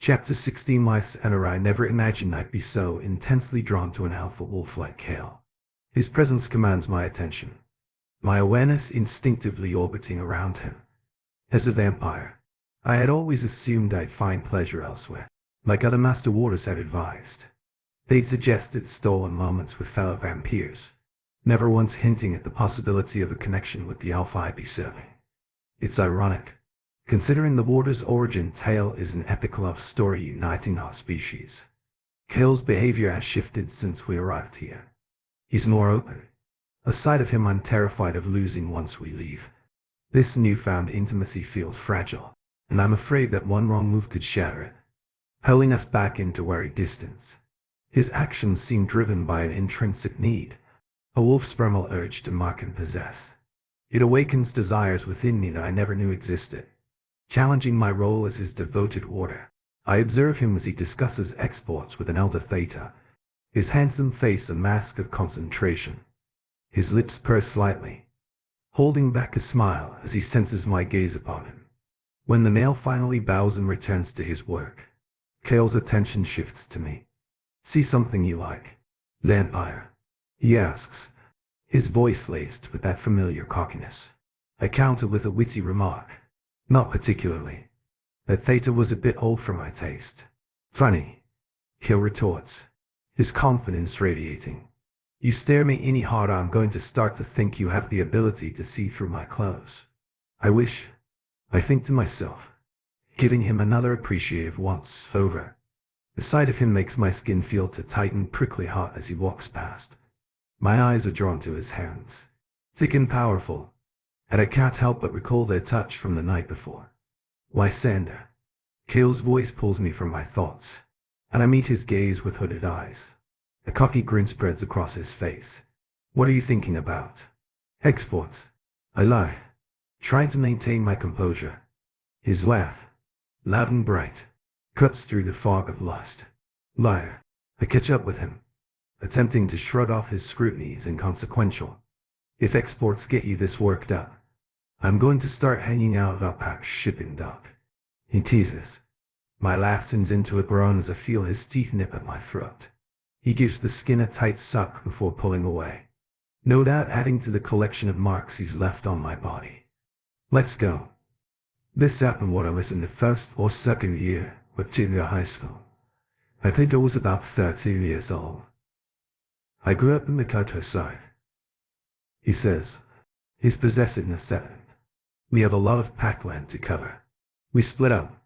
Chapter 16 Mice and I never imagined I'd be so intensely drawn to an alpha wolf like Hale. His presence commands my attention, my awareness instinctively orbiting around him. As a vampire, I had always assumed I'd find pleasure elsewhere, like other master warders had advised. They'd suggested stolen moments with fellow vampires, never once hinting at the possibility of a connection with the Alpha EP5. It's ironic, considering the warder's origin tale is an epic love story uniting our species. Hale's behavior has shifted since we arrived here. He's more open, a side of him I'm terrified of losing once we leave. This newfound intimacy feels fragile, and I'm afraid that one wrong move could shatter it, hurling us back into wary distance. His actions seem driven by an intrinsic need, a wolf's primal urge to mark and possess. It awakens desires within me that I never knew existed. Challenging my role as his devoted warder, I observe him as he discusses exports with an elder Theta, his handsome face a mask of concentration. His lips purse slightly, holding back a smile as he senses my gaze upon him. When the male finally bows and returns to his work, Hale's attention shifts to me. "See something you like, vampire?" he asks, his voice laced with that familiar cockiness. I counter with a witty remark. "Not particularly. That Theta was a bit old for my taste." "Funny," Hale retorts, his confidence radiating. "You stare me any harder, I'm going to start to think you have the ability to see through my clothes." I wish, I think to myself, giving him another appreciative once over. The sight of him makes my skin feel to tighten prickly hot as he walks past. My eyes are drawn to his hands, thick and powerful, and I can't help but recall their touch from the night before. "Why, Sander?" Hale's voice pulls me from my thoughts, and I meet his gaze with hooded eyes. A cocky grin spreads across his face. "What are you thinking about?" "Exports," I lie, trying to maintain my composure. His laugh, loud and bright, cuts through the fog of lust. "Liar." I catch up with him, attempting to shrug off his scrutiny as inconsequential. "If exports get you this worked up, I'm going to start hanging out at our shipping dock," he teases. My laugh turns into a groan as I feel his teeth nip at my throat. He gives the skin a tight suck before pulling away, no doubt adding to the collection of marks he's left on my body. "Let's go." This happened when I was in the first or second year of junior high school. I think I was about 13 years old. I grew up in the countryside, he says, his possessiveness evident. We have a lot of packland to cover. We split up,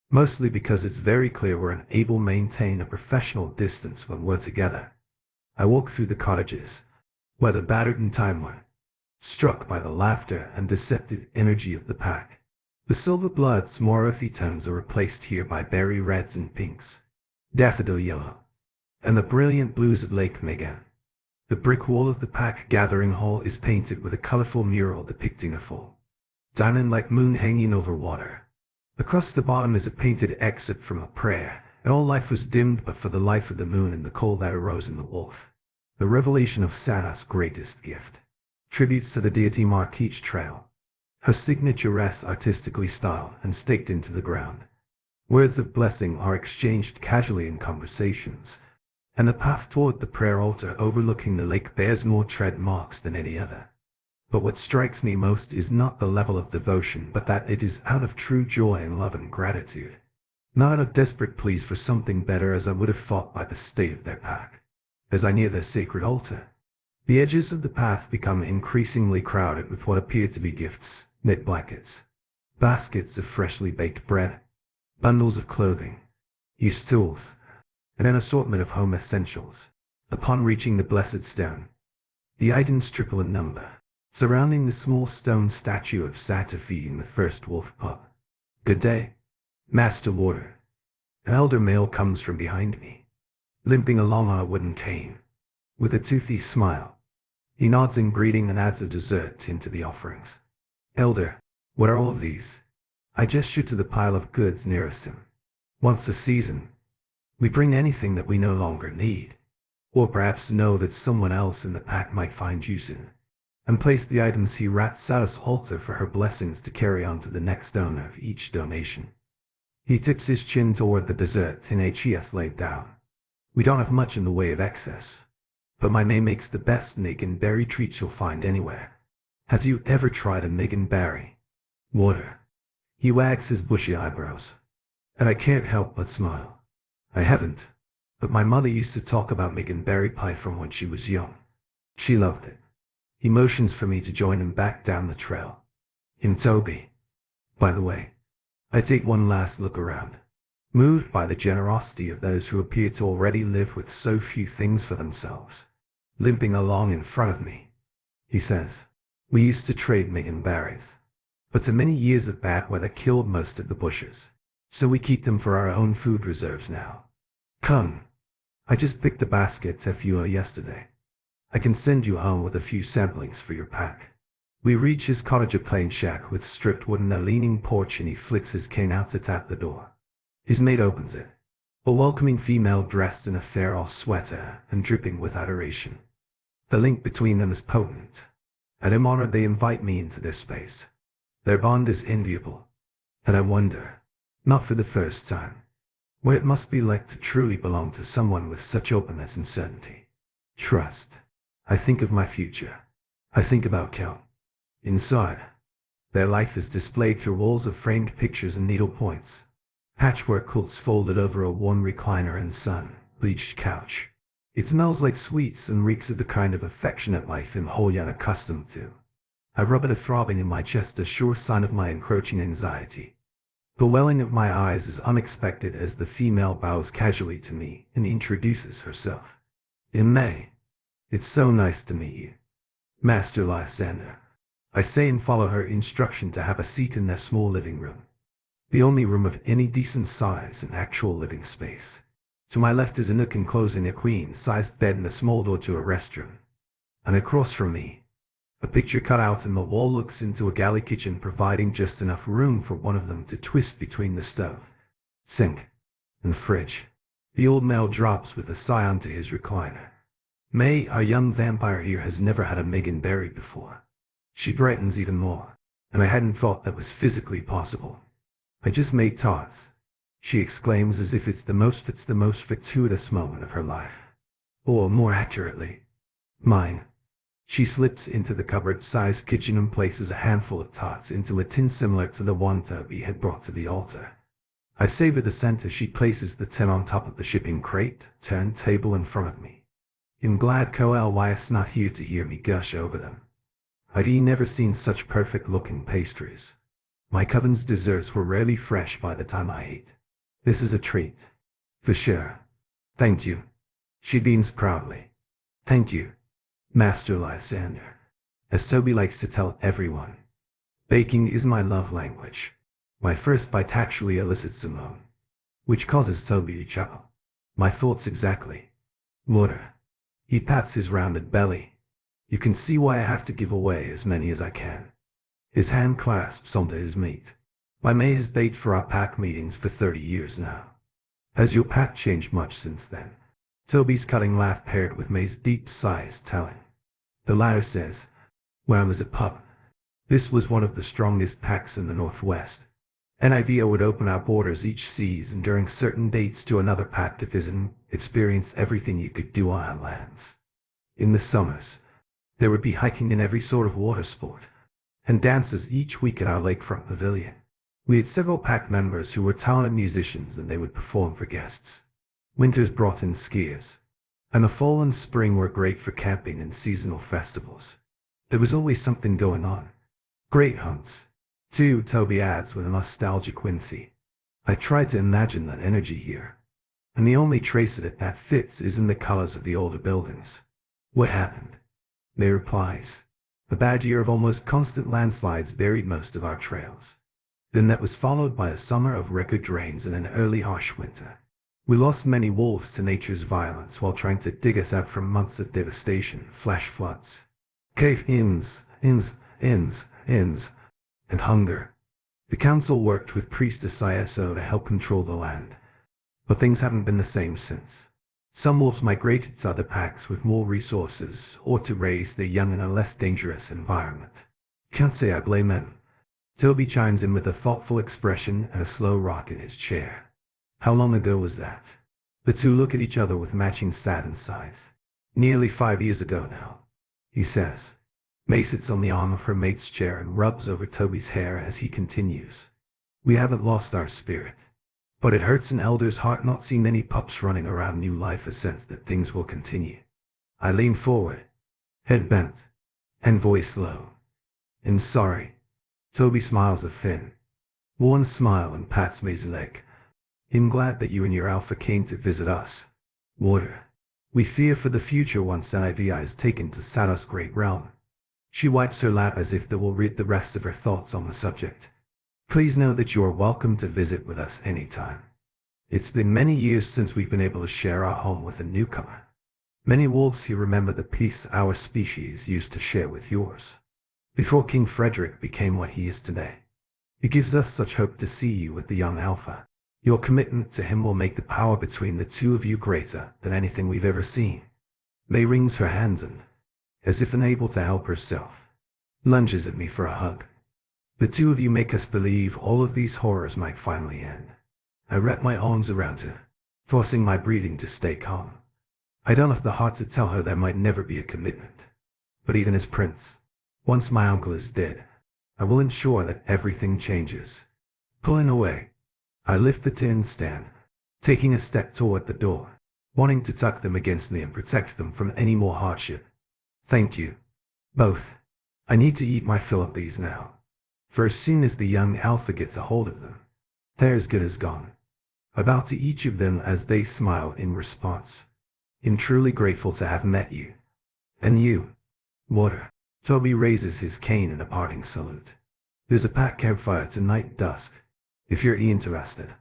mostly because it's very clear we're unable to maintain a professional distance when we're together. I walk through the cottages, weather battered and time-worn, struck by the laughter and deceptive energy of the pack. The silver blood's more earthy tones are replaced here by berry reds and pinks, daffodil yellow, and the brilliant blues of Lake Megan. The brick wall of the pack gathering hall is painted with a colorful mural depicting a full, diamond-like moon hanging over water. Across the bottom is a painted excerpt from a prayer, and all life was dimmed but for the life of the moon and the coal that arose in the wolf. The revelation of Santa's greatest gift. Tributes to the deity mark each trail. Her signature rests artistically styled and staked into the ground. Words of blessing are exchanged casually in conversations, and the path toward the prayer altar overlooking the lake bears more tread marks than any other. But what strikes me most is not the level of devotion, but that it is out of true joy and love and gratitude. Not out of desperate pleas for something better as I would have thought by the state of their pack. As I near their sacred altar, the edges of the path become increasingly crowded with what appear to be gifts, knit blankets, baskets of freshly baked bread, bundles of clothing, used tools, and an assortment of home essentials. Upon reaching the blessed stone, the items triple in number, surrounding the small stone statue of Santa feeding the first wolf pup. "Good day, Master Warder." An elder male comes from behind me, limping along on a wooden cane. With a toothy smile, he nods in greeting and adds a dessert into the offerings. "Elder, what are all of these?" I gesture to the pile of goods nearest him. "Once a season, we bring anything that we no longer need, or perhaps know that someone else in the pack might find use in, and place the items he rats Sata's altar for her blessings to carry on to the next owner of each donation." He tips his chin toward the dessert he has laid down. We don't have much in the way of excess, but my May makes the best berry treats you'll find anywhere. Have you ever tried a berry? Water. He wags his bushy eyebrows, and I can't help but smile. I haven't, but my mother used to talk about berry pie from when she was young. She loved it. He motions for me to join him back down the trail. Toby. By the way, I take one last look around, moved by the generosity of those who appear to already live with so few things for themselves. Limping along in front of me, he says, we used to trade berries, but too many years of bad weather killed most of the bushes, so we keep them for our own food reserves now. Come. I just picked a basket of you yesterday. I can send you home with a few samplings for your pack. We reach his cottage, a plain shack with stripped wood and a leaning porch, and he flicks his cane out to tap the door. His maid opens it, a welcoming female dressed in a fair sweater and dripping with adoration. The link between them is potent, and I'm honored they invite me into their space. Their bond is enviable, and I wonder, not for the first time, what it must be like to truly belong to someone with such openness and certainty. Trust. I think of my future. I think about Kel. Inside, their life is displayed through walls of framed pictures and needle points, patchwork quilts folded over a worn recliner and sun-bleached couch. It smells like sweets and reeks of the kind of affectionate life I'm wholly unaccustomed to. I rub at a throbbing in my chest, a sure sign of my encroaching anxiety. The welling of my eyes is unexpected as the female bows casually to me and introduces herself. In May. It's so nice to meet you, Master Lysander. I say and follow her instruction to have a seat in their small living room, the only room of any decent size and actual living space. To my left is a nook enclosing a queen-sized bed and a small door to a restroom. And across from me, a picture cut out in the wall looks into a galley kitchen, providing just enough room for one of them to twist between the stove, sink, and fridge. The old male drops with a sigh onto his recliner. May, our young vampire here, has never had a berry before. She brightens even more, and I hadn't thought that was physically possible. I just made tarts, she exclaims as if it's the most fortuitous moment of her life. Or more accurately, mine. She slips into the cupboard-sized kitchen and places a handful of tarts into a tin similar to the one Toby had brought to the altar. I savor the scent as she places the tin on top of the shipping crate, turntable in front of me. I'm glad Coel's not here to hear me gush over them. I've never seen such perfect-looking pastries. My coven's desserts were rarely fresh by the time I ate. This is a treat. For sure. Thank you. She beams proudly. Thank you, Master Lysander. As Toby likes to tell everyone, baking is my love language. My first bite actually elicits a moan, which causes Toby to chuckle. My thoughts exactly. Water. He pats his rounded belly. You can see why I have to give away as many as I can. His hand clasps onto his meat. My May has baked for our pack meetings for 30 years now. Has your pack changed much since then? Toby's cutting laugh paired with May's deep sighs telling. The latter says, when I was a pup, this was one of the strongest packs in the Northwest. NIVO would open our borders each season during certain dates to another pack to visit and experience everything you could do on our lands. In the summers, there would be hiking and every sort of water sport, and dances each week at our lakefront pavilion. We had several pack members who were talented musicians, and they would perform for guests. Winters brought in skiers, and the fall and spring were great for camping and seasonal festivals. There was always something going on. Great hunts, too, Toby adds with a nostalgic whimsy. I tried to imagine that energy here, and the only trace of it that fits is in the colors of the older buildings. What happened? May replies. A bad year of almost constant landslides buried most of our trails. Then that was followed by a summer of record rains and an early harsh winter. We lost many wolves to nature's violence while trying to dig us out from months of devastation, flash floods, cave-ins, and hunger. The council worked with Priestess ISO to help control the land, but things haven't been the same since. Some wolves migrated to other packs with more resources or to raise their young in a less dangerous environment. Can't say I blame them. Toby chimes in with a thoughtful expression and a slow rock in his chair. How long ago was that? The two look at each other with matching saddened sighs. Nearly 5 years ago now, he says. May sits on the arm of her mate's chair and rubs over Toby's hair as he continues. We haven't lost our spirit. But it hurts an elder's heart not seeing any pups running around New Life, a sense that things will continue. I lean forward, head bent, and voice low. I'm sorry. Toby smiles a thin, worn smile and pats May's leg. I'm glad that you and your alpha came to visit us. Water. We fear for the future once Ivy is taken to Sados' great realm. She wipes her lap as if they will read the rest of her thoughts on the subject. Please know that you are welcome to visit with us anytime. It's been many years since we've been able to share our home with a newcomer. Many wolves here remember the peace our species used to share with yours. Before King Frederick became what he is today. It gives us such hope to see you with the young alpha. Your commitment to him will make the power between the two of you greater than anything we've ever seen. May wrings her hands and, as if unable to help herself, lunges at me for a hug. The two of you make us believe all of these horrors might finally end. I wrap my arms around her, forcing my breathing to stay calm. I don't have the heart to tell her there might never be a commitment. But even as prince, once my uncle is dead, I will ensure that everything changes. Pulling away, I lift the tin stand, taking a step toward the door, wanting to tuck them against me and protect them from any more hardship. Thank you, both. I need to eat my fill of these now. For as soon as the young alpha gets a hold of them, they're as good as gone. I bow to each of them as they smile in response. I'm truly grateful to have met you. And you, Water. Toby raises his cane in a parting salute. There's a packed campfire tonight at dusk, if you're interested.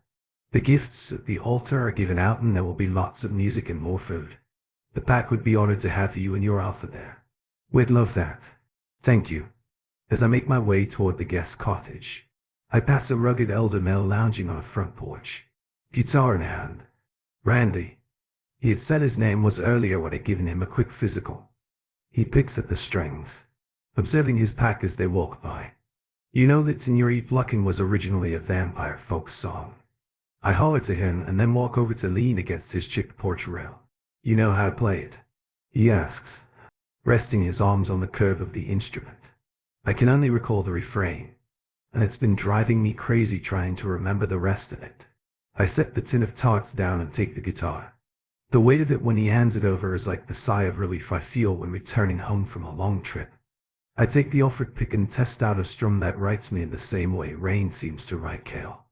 The gifts at the altar are given out and there will be lots of music and more food. The pack would be honored to have you and your alpha there. We'd love that. Thank you. As I make my way toward the guest cottage, I pass a rugged elder male lounging on a front porch, guitar in hand. Randy. He had said his name was earlier when I'd given him a quick physical. He picks at the strings, observing his pack as they walk by. You know that Señorita Plucking was originally a vampire folk song. I holler to him and then walk over to lean against his chipped porch rail. You know how to play it? He asks, resting his arms on the curve of the instrument. I can only recall the refrain, and it's been driving me crazy trying to remember the rest of it. I set the tin of tarts down and take the guitar. The weight of it when he hands it over is like the sigh of relief I feel when returning home from a long trip. I take the offered pick and test out a strum that writes me in the same way rain seems to write Kale.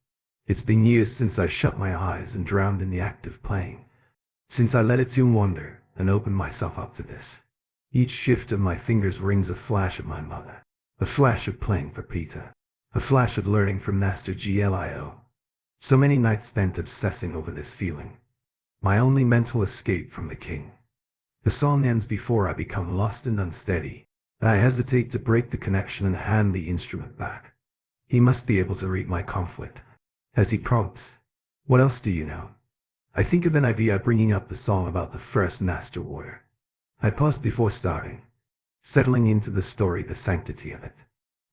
It's been years since I shut my eyes and drowned in the act of playing. Since I let a tune wander and opened myself up to this. Each shift of my fingers rings a flash of my mother. A flash of playing for Peter. A flash of learning from Master Glio. So many nights spent obsessing over this feeling. My only mental escape from the king. The song ends before I become lost and unsteady. I hesitate to break the connection and hand the instrument back. He must be able to read my conflict. As he prompts, what else do you know? I think of an idea bringing up the song about the first Master Warrior. I paused before starting, settling into the story, the sanctity of it.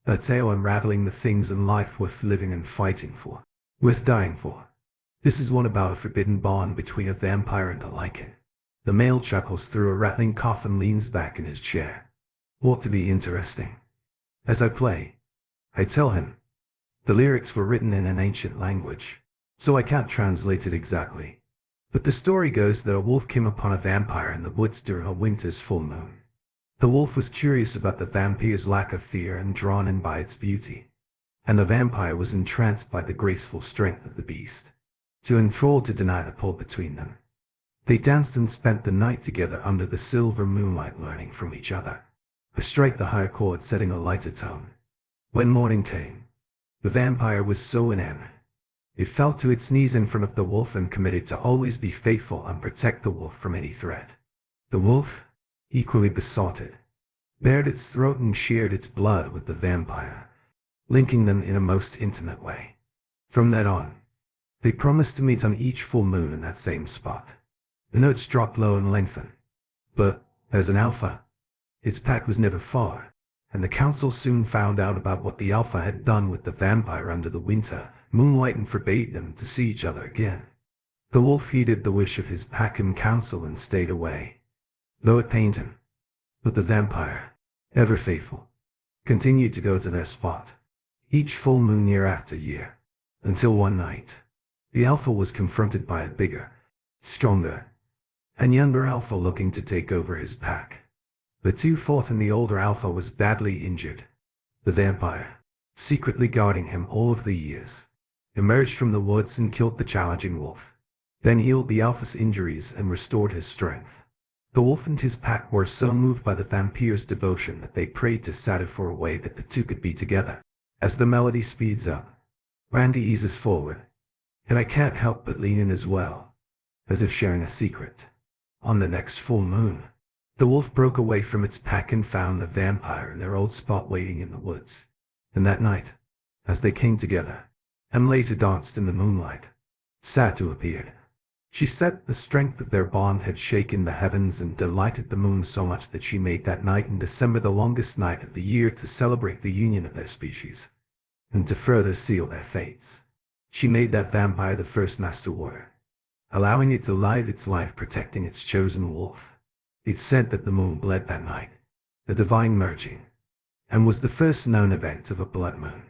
A tale unraveling the things in life worth living and fighting for, worth dying for. This is one about a forbidden bond between a vampire and a lichen. The male chuckles through a rattling cough and leans back in his chair. Ought to be interesting. As I play, I tell him, the lyrics were written in an ancient language, so I can't translate it exactly. But the story goes that a wolf came upon a vampire in the woods during a winter's full moon. The wolf was curious about the vampire's lack of fear and drawn in by its beauty. And the vampire was entranced by the graceful strength of the beast. Too enthralled to deny the pull between them. They danced and spent the night together under the silver moonlight, learning from each other. I strike the higher chord, setting a lighter tone. When morning came, the vampire was so enamored. It fell to its knees in front of the wolf and committed to always be faithful and protect the wolf from any threat. The wolf, equally besotted, bared its throat and shared its blood with the vampire, linking them in a most intimate way. From that on, they promised to meet on each full moon in that same spot. The notes dropped low and lengthened, but, as an alpha, its pack was never far, and the council soon found out about what the Alpha had done with the vampire under the winter moonlight and forbade them to see each other again. The wolf heeded the wish of his pack and council and stayed away, though it pained him. But the vampire, ever faithful, continued to go to their spot, each full moon year after year, until one night, the Alpha was confronted by a bigger, stronger, and younger Alpha looking to take over his pack. The two fought and the older Alpha was badly injured. The vampire, secretly guarding him all of the years, emerged from the woods and killed the challenging wolf, then healed the Alpha's injuries and restored his strength. The wolf and his pack were so moved by the vampire's devotion that they prayed to Satyr for a way that the two could be together. As the melody speeds up, Randy eases forward, and I can't help but lean in as well, as if sharing a secret. On the next full moon, the wolf broke away from its pack and found the vampire in their old spot waiting in the woods. And that night, as they came together, and later danced in the moonlight, Satyr appeared. She said the strength of their bond had shaken the heavens and delighted the moon so much that she made that night in December the longest night of the year to celebrate the union of their species, and to further seal their fates. She made that vampire the first master warrior, allowing it to live its life protecting its chosen wolf. It's said that the moon bled that night, the divine merging, and was the first known event of a blood moon.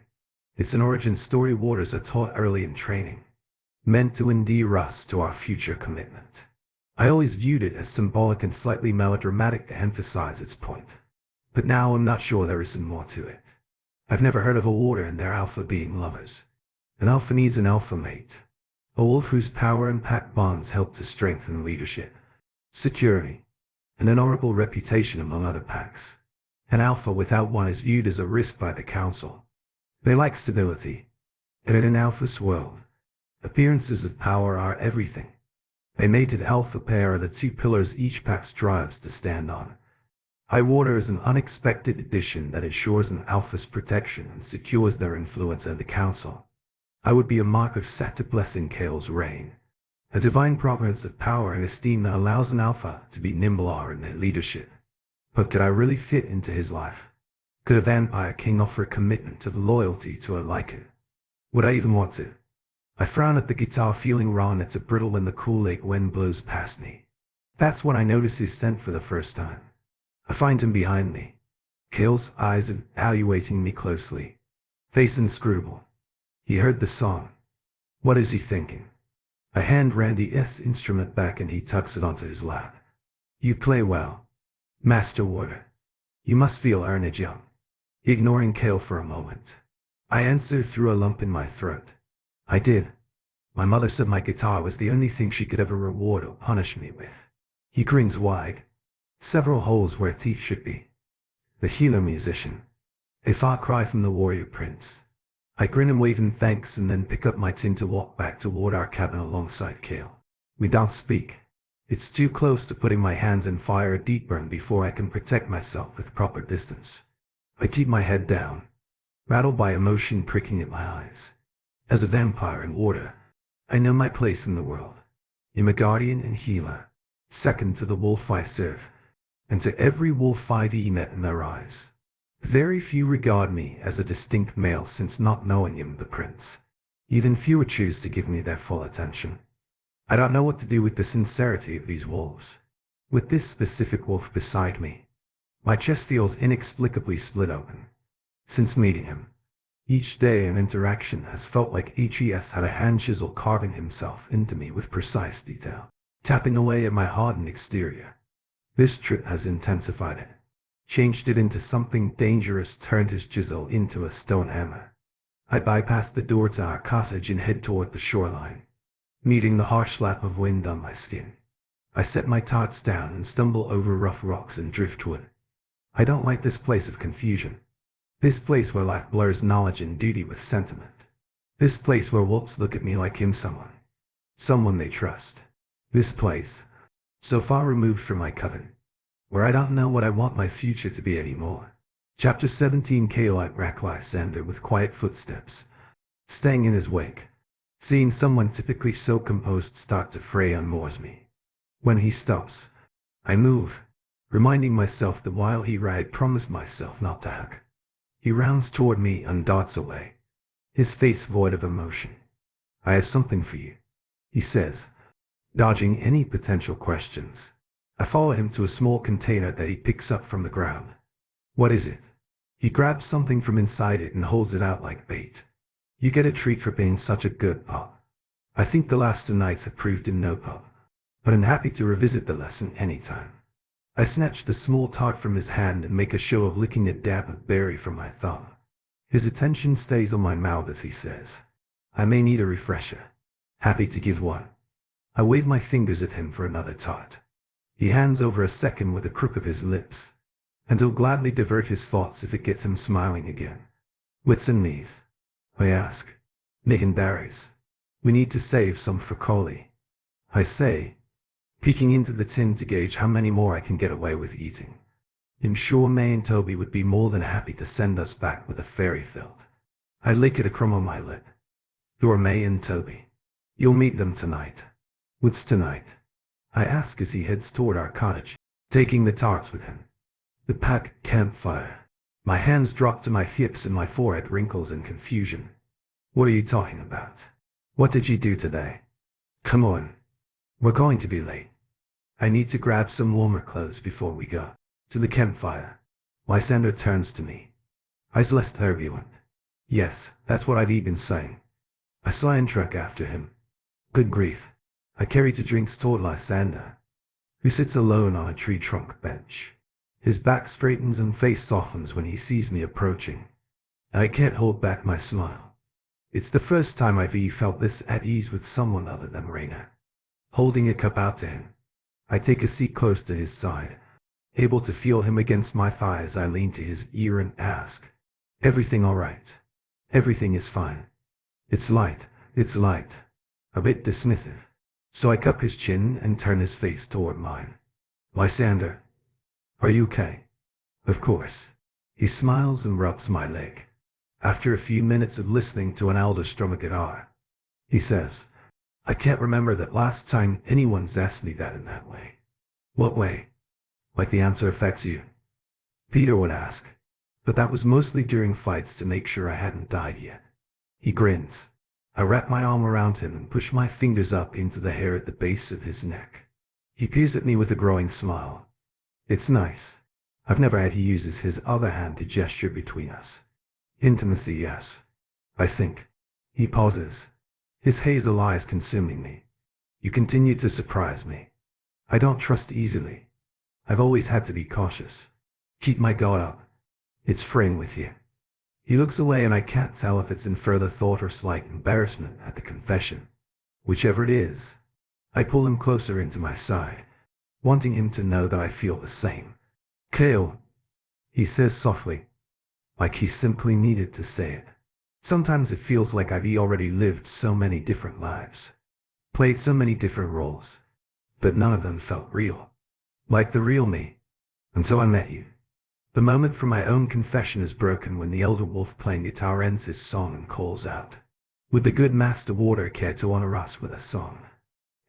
It's an origin story warders are taught early in training, meant to endear us to our future commitment. I always viewed it as symbolic and slightly melodramatic to emphasize its point. But now I'm not sure there isn't more to it. I've never heard of a warder and their alpha being lovers. An alpha needs an alpha mate, a wolf whose power and pack bonds help to strengthen leadership, security, and an honorable reputation among other packs. An alpha without one is viewed as a risk by the council. They like stability, and in an alpha's world, appearances of power are everything. A mated alpha pair are the two pillars each pack strives to stand on. High Water is an unexpected addition that ensures an alpha's protection and secures their influence at the council. I would be a mark of Satyr blessing Kale's reign, a divine providence of power and esteem that allows an alpha to be nimble in their leadership. But could I really fit into his life? Could a vampire king offer a commitment of loyalty to a lichen? Would I even want to? I frown at the guitar, feeling raw and it's a brittle when the cool lake wind blows past me. That's when I notice his scent for the first time. I find him behind me, Kale's eyes evaluating me closely, face inscrutable. He heard the song. What is he thinking? I hand Randy's instrument back and he tucks it onto his lap. You play well, Master Warder. You must feel earned young. Ignoring Kale for a moment, I answer through a lump in my throat. I did. My mother said my guitar was the only thing she could ever reward or punish me with. He grins wide, several holes where teeth should be. The healer musician. A far cry from the warrior prince. I grin and wave in thanks and then pick up my tin to walk back toward our cabin alongside Kale. We don't speak. It's too close to putting my hands in fire a deep burn before I can protect myself with proper distance. I keep my head down, rattled by emotion pricking at my eyes. As a vampire and warder, I know my place in the world. I'm a guardian and healer, second to the wolf I serve, and to every wolf I've met in their eyes. Very few regard me as a distinct male since not knowing him the prince. Even fewer choose to give me their full attention. I don't know what to do with the sincerity of these wolves. With this specific wolf beside me, my chest feels inexplicably split open. Since meeting him, each day and interaction has felt like HES had a hand chisel carving himself into me with precise detail, tapping away at my hardened exterior. This trip has intensified it, changed it into something dangerous, turned his chisel into a stone hammer. I bypass the door to our cottage and head toward the shoreline, meeting the harsh slap of wind on my skin. I set my tots down and stumble over rough rocks and driftwood. I don't like this place of confusion. This place where life blurs knowledge and duty with sentiment. This place where wolves look at me like I'm someone they trust. This place, so far removed from my coven, where I don't know what I want my future to be anymore. Chapter 17. Kale Rack Lysander with quiet footsteps, staying in his wake. Seeing someone typically so composed start to fray unmoors me. When he stops, I move, reminding myself that while he had promised myself not to hug. He rounds toward me and darts away, his face void of emotion. "I have something for you," he says, dodging any potential questions. I follow him to a small container that he picks up from the ground. "What is it?" He grabs something from inside it and holds it out like bait. "You get a treat for being such a good pup." I think the last 2 nights have proved him no pup, but I'm happy to revisit the lesson anytime. I snatch the small tart from his hand and make a show of licking a dab of berry from my thumb. His attention stays on my mouth as he says, "I may need a refresher." Happy to give one. I wave my fingers at him for another tart. He hands over a second with a crook of his lips, and he'll gladly divert his thoughts if it gets him smiling again. "Wits and meat?" I ask. "Making berries. We need to save some for Collie," I say, peeking into the tin to gauge how many more I can get away with eating. I'm sure May and Toby would be more than happy to send us back with a fairy filled. I lick at a crumb on my lip. "Who are May and Toby?" "You'll meet them tonight." "What's tonight?" I ask as he heads toward our cottage, taking the tarts with him. The pack campfire. My hands drop to my hips and my forehead wrinkles in confusion. "What are you talking about? What did you do today?" "Come on. We're going to be late. I need to grab some warmer clothes before we go." To the campfire. Lysander turns to me. "Eyes less turbulent." "Yes, that's what I've been saying." I sigh and trek after him. Good grief. I carry 2 drinks toward Lysander, who sits alone on a tree trunk bench. His back straightens and face softens when he sees me approaching. I can't hold back my smile. It's the first time I've felt this at ease with someone other than Raina. Holding a cup out to him, I take a seat close to his side, able to feel him against my thigh as I lean to his ear and ask, "Everything all right?" "Everything is fine." It's light. A bit dismissive. So I cup his chin and turn his face toward mine. "Lysander, are you okay?" "Of course." He smiles and rubs my leg. After a few minutes of listening to an elder strum a guitar, he says, "I can't remember that last time anyone's asked me that in that way." "What way?" "Like the answer affects you?" Peter would ask, but that was mostly during fights to make sure I hadn't died yet. He grins. I wrap my arm around him and push my fingers up into the hair at the base of his neck. He peers at me with a growing smile. It's nice. I've never had he uses his other hand to gesture between us. Intimacy, yes. I think. He pauses, his hazel eyes consuming me. You continue to surprise me. I don't trust easily. I've always had to be cautious. Keep my guard up. It's fraying with you. He looks away and I can't tell if it's in further thought or slight embarrassment at the confession. Whichever it is, I pull him closer into my side, wanting him to know that I feel the same. Kale, he says softly, like he simply needed to say it. Sometimes it feels like I've already lived so many different lives, played so many different roles, but none of them felt real. Like the real me, until I met you. The moment for my own confession is broken when the elder wolf playing guitar ends his song and calls out, "Would the good Master Warder care to honor us with a song?"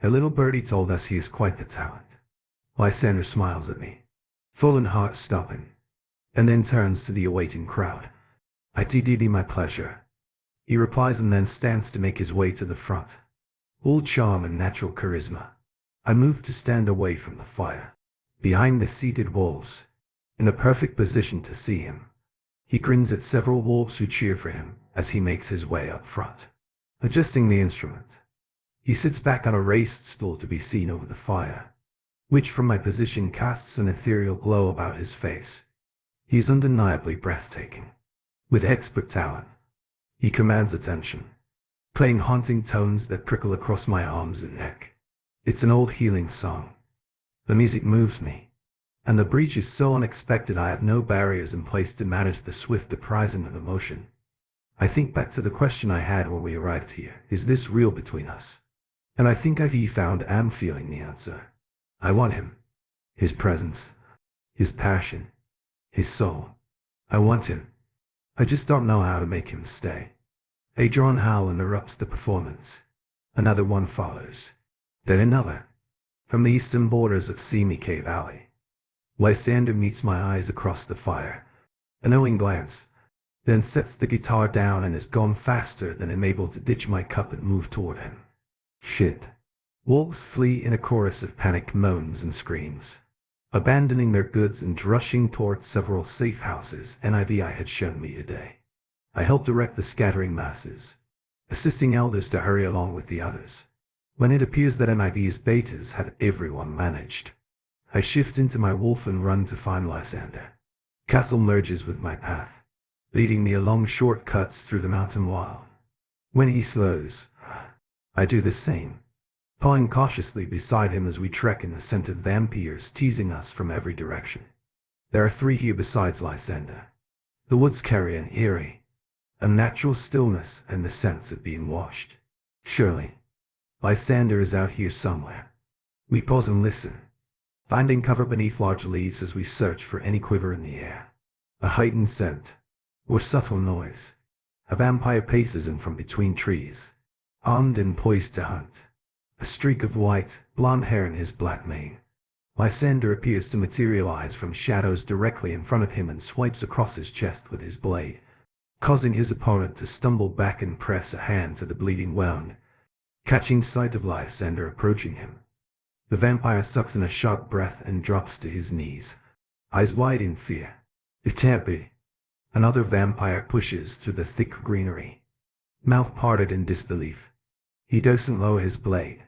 A little birdie told us he is quite the talent. Lysander smiles at me, full and heart-stopping, and then turns to the awaiting crowd. "It'd my pleasure," he replies and then stands to make his way to the front. All charm and natural charisma. I move to stand away from the fire, behind the seated wolves, in a perfect position to see him. He grins at several wolves who cheer for him as he makes his way up front. Adjusting the instrument, he sits back on a raised stool to be seen over the fire, which from my position casts an ethereal glow about his face. He is undeniably breathtaking. With expert talent, he commands attention, playing haunting tones that prickle across my arms and neck. It's an old healing song. The music moves me, and the breach is so unexpected I have no barriers in place to manage the swift uprising of emotion. I think back to the question I had when we arrived here. Is this real between us? And I think I've found and feeling the answer. I want him. His presence. His passion. His soul. I want him. I just don't know how to make him stay. A drawn howl interrupts the performance. Another one follows. Then another. From the eastern borders of Cave Valley, Lysander meets my eyes across the fire, a knowing glance, then sets the guitar down and is gone faster than I'm able to ditch my cup and move toward him. Shit. Wolves flee in a chorus of panicked moans and screams, abandoning their goods and rushing towards several safe houses NIV had shown me today. I help direct the scattering masses, assisting elders to hurry along with the others. When it appears that NIV's betas had everyone managed, I shift into my wolf and run to find Lysander. Castle merges with my path, leading me along shortcuts through the mountain wall. When he slows, I do the same, pawing cautiously beside him as we trek in the scent of vampires teasing us from every direction. There are 3 here besides Lysander. The woods carry an eerie, unnatural stillness and the sense of being watched. Surely, Lysander is out here somewhere. We pause and listen, finding cover beneath large leaves as we search for any quiver in the air. A heightened scent, or subtle noise. A vampire paces in from between trees, armed and poised to hunt. A streak of white, blonde hair in his black mane. Lysander appears to materialize from shadows directly in front of him and swipes across his chest with his blade, causing his opponent to stumble back and press a hand to the bleeding wound. Catching sight of Lysander approaching him, the vampire sucks in a sharp breath and drops to his knees, eyes wide in fear. It can't be. Another vampire pushes through the thick greenery, mouth parted in disbelief. He doesn't lower his blade,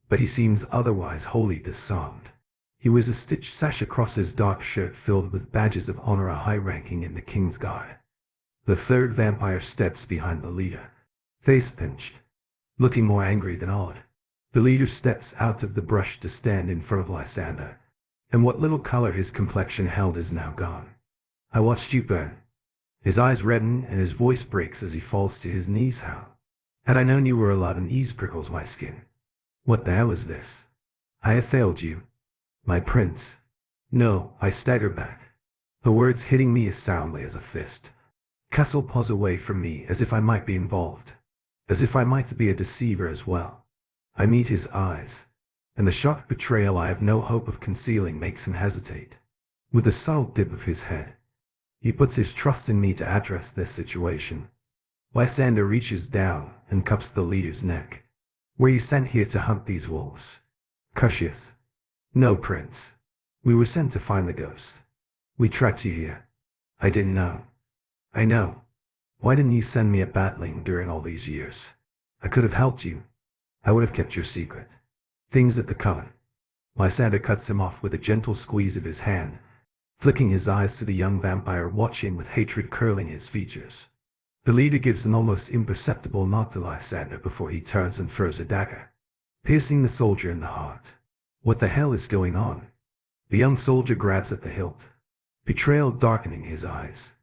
but he seems otherwise wholly disarmed. He wears a stitched sash across his dark shirt filled with badges of honor, a high ranking in the King's Guard. The 3rd vampire steps behind the leader, face pinched, looking more angry than awed. The leader steps out of the brush to stand in front of Lysander, and what little color his complexion held is now gone. I watched you burn. His eyes redden and his voice breaks as he falls to his knees. How? Had I known you were allowed, an ease prickles my skin. What the hell is this? I have failed you, my prince. No, I stagger back, the words hitting me as soundly as a fist. Castle pulls away from me as if I might be involved, as if I might be a deceiver as well. I meet his eyes, and the shocked betrayal I have no hope of concealing makes him hesitate. With a subtle dip of his head, he puts his trust in me to address this situation. Lysander reaches down and cups the leader's neck. Were you sent here to hunt these wolves? Cautious. No, prince. We were sent to find the ghost. We tracked you here. I didn't know. I know. Why didn't you send me a battling during all these years? I could have helped you. I would have kept your secret. Things at the coven. Lysander cuts him off with a gentle squeeze of his hand, flicking his eyes to the young vampire watching with hatred curling his features. The leader gives an almost imperceptible nod to Lysander before he turns and throws a dagger, piercing the soldier in the heart. What the hell is going on? The young soldier grabs at the hilt, betrayal darkening his eyes.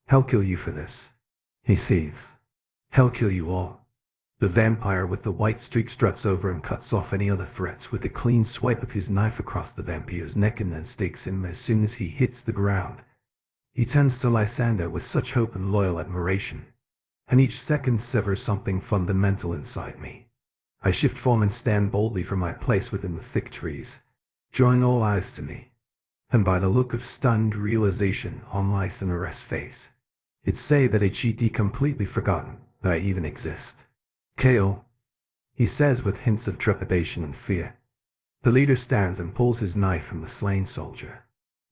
Hell kill you for this, he seethes. Hell kill you all. The vampire with the white streak struts over and cuts off any other threats with a clean swipe of his knife across the vampire's neck and then stakes him as soon as he hits the ground. He turns to Lysander with such hope and loyal admiration, and each second severs something fundamental inside me. I shift form and stand boldly from my place within the thick trees, drawing all eyes to me, and by the look of stunned realization on Lysander's face, it's say that HED completely forgotten that I even exist. Kale, he says with hints of trepidation and fear. The leader stands and pulls his knife from the slain soldier.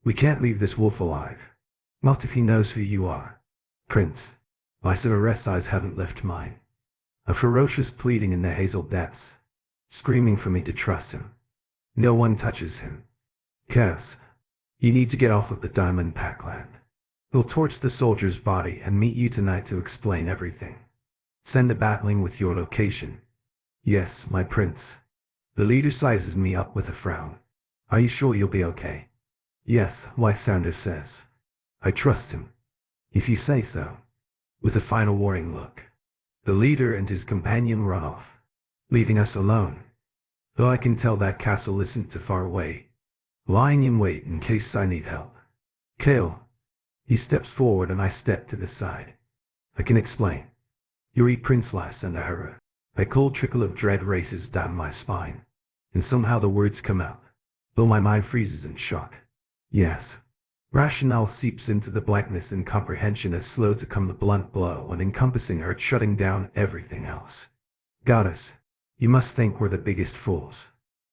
We can't leave this wolf alive. Not if he knows who you are. Prince. Lysander's eyes haven't left mine. A ferocious pleading in the hazel depths, screaming for me to trust him. No one touches him. Cass, you need to get off of the Diamond Packland. We'll torch the soldier's body and meet you tonight to explain everything. Send a battling with your location. Yes, my prince. The leader sizes me up with a frown. Are you sure you'll be okay? Yes, Lysander says. I trust him. If you say so. With a final warning look, the leader and his companion run off, leaving us alone. Though I can tell that castle isn't too far away, lying in wait in case I need help. Kale. He steps forward and I step to the side. I can explain. Yuri Prince Lysander. A cold trickle of dread races down my spine, and somehow the words come out, though my mind freezes in shock. Yes. Rationale seeps into the blackness and comprehension as slow to come the blunt blow and encompassing hurt shutting down everything else. Goddess, you must think we're the biggest fools.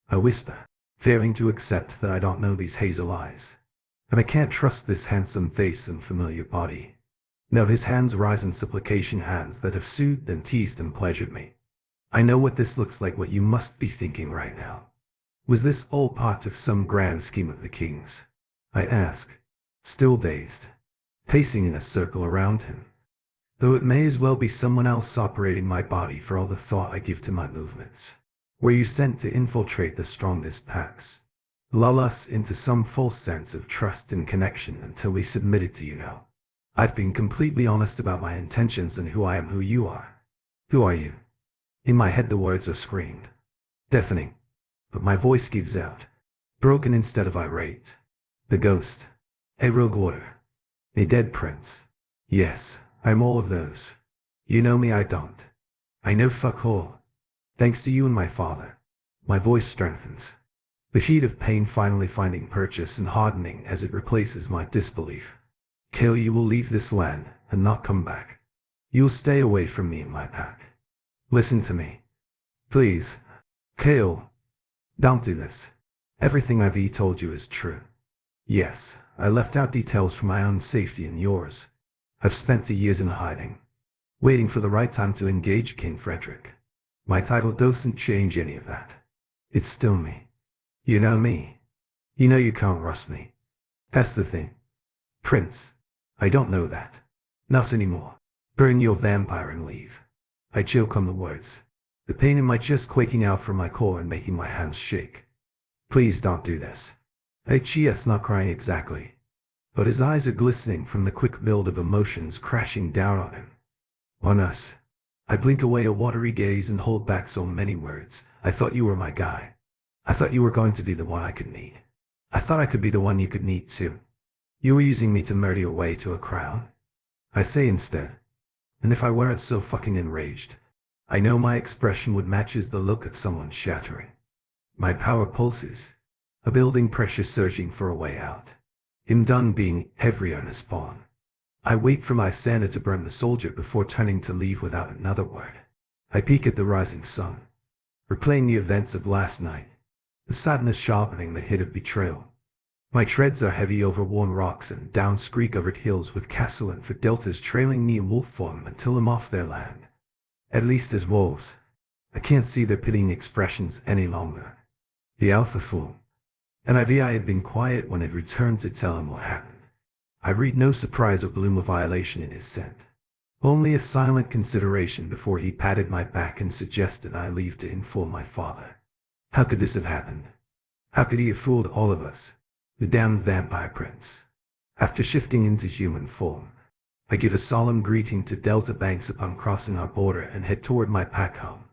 I whisper, failing to accept that I don't know these hazel eyes. And I can't trust this handsome face and familiar body. No, his hands rise in supplication, hands that have soothed and teased and pleasured me. I know what this looks like, what you must be thinking right now. Was this all part of some grand scheme of the king's? I ask, still dazed, pacing in a circle around him. Though it may as well be someone else operating my body for all the thought I give to my movements. Were you sent to infiltrate the strongest packs? Lull us into some false sense of trust and connection until we submit it to you now. I've been completely honest about my intentions and who I am, who you are. Who are you? In my head the words are screamed. Deafening. But my voice gives out. Broken instead of irate. The ghost. A rogue order. A dead prince. Yes, I'm all of those. You know me, I don't. I know fuck all. Thanks to you and my father. My voice strengthens. The heat of pain finally finding purchase and hardening as it replaces my disbelief. Kale, you will leave this land and not come back. You'll stay away from me and my pack. Listen to me. Please. Kale. Don't do this. Everything I've told you is true. Yes, I left out details for my own safety and yours. I've spent the years in hiding, waiting for the right time to engage King Frederick. My title doesn't change any of that. It's still me. You know me. You know you can't rust me. That's the thing. Prince, I don't know that. Not anymore. Burn your vampire and leave. I choke on the words, the pain in my chest quaking out from my core and making my hands shake. Please don't do this. H.E.S. not crying exactly, but his eyes are glistening from the quick build of emotions crashing down on him. On us. I blink away a watery gaze and hold back so many words. I thought you were my guy. I thought you were going to be the one I could need. I thought I could be the one you could need too. You were using me to murder your way to a crown? I say instead. And if I weren't so fucking enraged, I know my expression would matches the look of someone shattering. My power pulses. A building pressure surging for a way out. I'm done being heavier in a spawn. I wait for my Santa to burn the soldier before turning to leave without another word. I peek at the rising sun, replaying the events of last night, the sadness sharpening the hit of betrayal. My treads are heavy over worn rocks and down scree-covered hills with castle and deltas trailing me in wolf form until I'm off their land. At least as wolves. I can't see their pitying expressions any longer. The alpha fool. And I had been quiet when it returned to tell him what happened. I read no surprise or gloom of violation in his scent. Only a silent consideration before he patted my back and suggested I leave to inform my father. How could this have happened? How could he have fooled all of us? The damned vampire prince. After shifting into human form, I give a solemn greeting to Delta Banks upon crossing our border and head toward my pack home.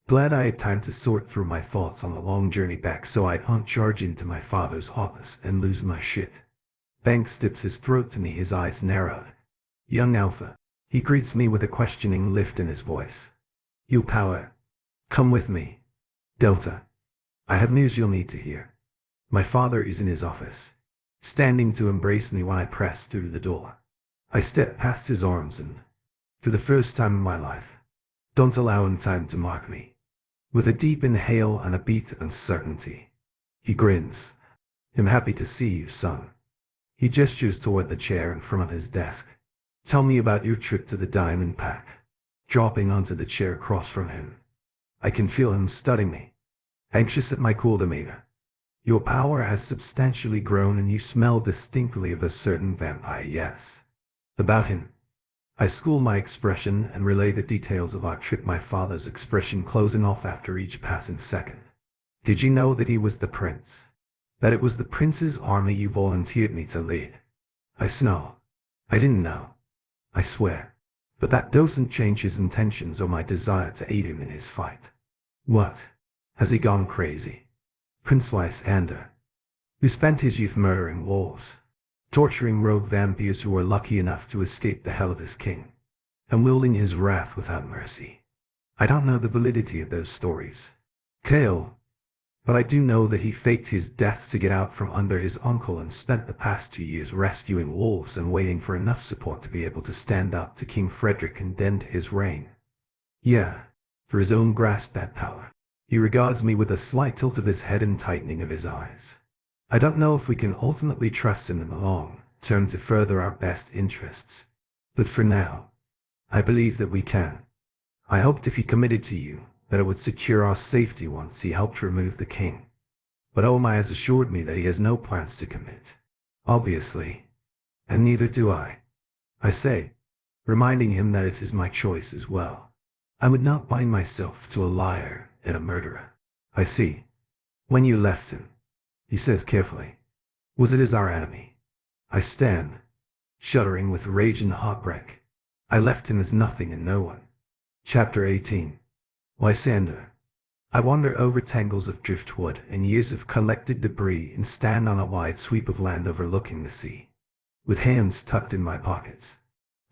Glad I had time to sort through my thoughts on the long journey back so I don't charge into my father's office and lose my shit. Banks dips his throat to me, his eyes narrowed. Young Alpha. He greets me with a questioning lift in his voice. You power. Come with me. Delta. I have news you'll need to hear. My father is in his office, standing to embrace me when I press through the door. I step past his arms and, for the first time in my life, don't allow him time to mark me. With a deep inhale and a beat of uncertainty, he grins. I'm happy to see you, son. He gestures toward the chair in front of his desk. Tell me about your trip to the Diamond Pack. Dropping onto the chair across from him, I can feel him studying me, anxious at my cool demeanor. Your power has substantially grown and you smell distinctly of a certain vampire, yes. About him. I school my expression and relay the details of our trip, my father's expression closing off after each passing second. Did you know that he was the prince? That it was the prince's army you volunteered me to lead? I snarl. I didn't know. I swear. But that doesn't change his intentions or my desire to aid him in his fight. What? Has he gone crazy? Prince Lysander, who spent his youth murdering wolves, torturing rogue vampires who were lucky enough to escape the hell of his king, and wielding his wrath without mercy. I don't know the validity of those stories. Kale. But I do know that he faked his death to get out from under his uncle and spent the past 2 years rescuing wolves and waiting for enough support to be able to stand up to King Frederick and end his reign. Yeah, for his own grasp at power. He regards me with a slight tilt of his head and tightening of his eyes. I don't know if we can ultimately trust him in the long term to further our best interests. But for now, I believe that we can. I hoped if he committed to you, that it would secure our safety once he helped remove the king. But Omai has assured me that he has no plans to commit. Obviously. And neither do I. I say, reminding him that it is my choice as well. I would not bind myself to a liar and a murderer. I see. When you left him, he says carefully, was it as our enemy? I stand, shuddering with rage and heartbreak. I left him as nothing and no one. Chapter 18. Lysander. I wander over tangles of driftwood and years of collected debris and stand on a wide sweep of land overlooking the sea. With hands tucked in my pockets,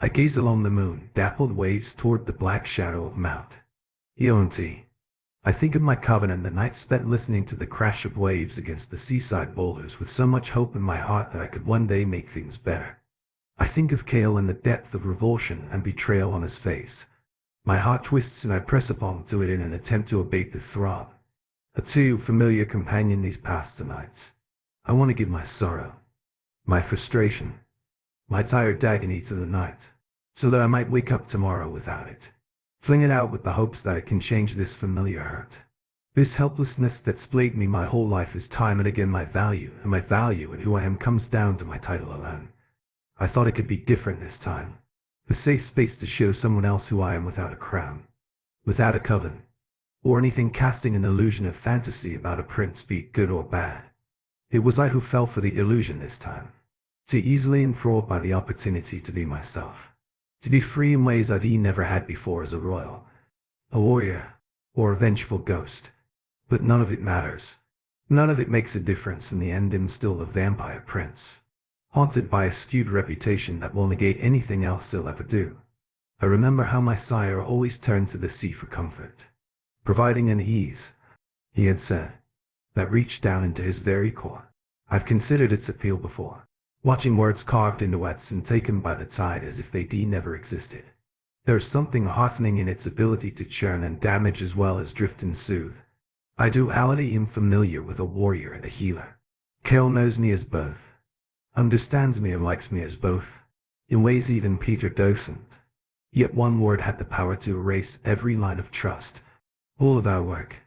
I gaze along the moon-dappled waves toward the black shadow of Mount Ionti. I think of my coven and the night spent listening to the crash of waves against the seaside boulders with so much hope in my heart that I could one day make things better. I think of Kale and the depth of revulsion and betrayal on his face. My heart twists and I press upon to it in an attempt to abate the throb. A too familiar companion these past nights. I want to give my sorrow, my frustration, my tired agony to the night, so that I might wake up tomorrow without it. Fling it out with the hopes that it can change this familiar hurt. This helplessness that's plagued me my whole life is time and again my value and who I am comes down to my title alone. I thought it could be different this time. A safe space to show someone else who I am without a crown, without a coven, or anything casting an illusion of fantasy about a prince, be it good or bad. It was I who fell for the illusion this time, too easily enthralled by the opportunity to be myself, to be free in ways I've never had before as a royal, a warrior, or a vengeful ghost. But none of it matters. None of it makes a difference in the end. I'm still a vampire prince, haunted by a skewed reputation that will negate anything else he'll ever do. I remember how my sire always turned to the sea for comfort, providing an ease, he had said, that reached down into his very core. I've considered its appeal before, watching words carved into wax and taken by the tide as if they never existed. There's something heartening in its ability to churn and damage as well as drift and soothe. I duality am familiar with a warrior and a healer. Kale knows me as both, understands me and likes me as both, in ways even Peter doesn't. Yet one word had the power to erase every line of trust, all of our work,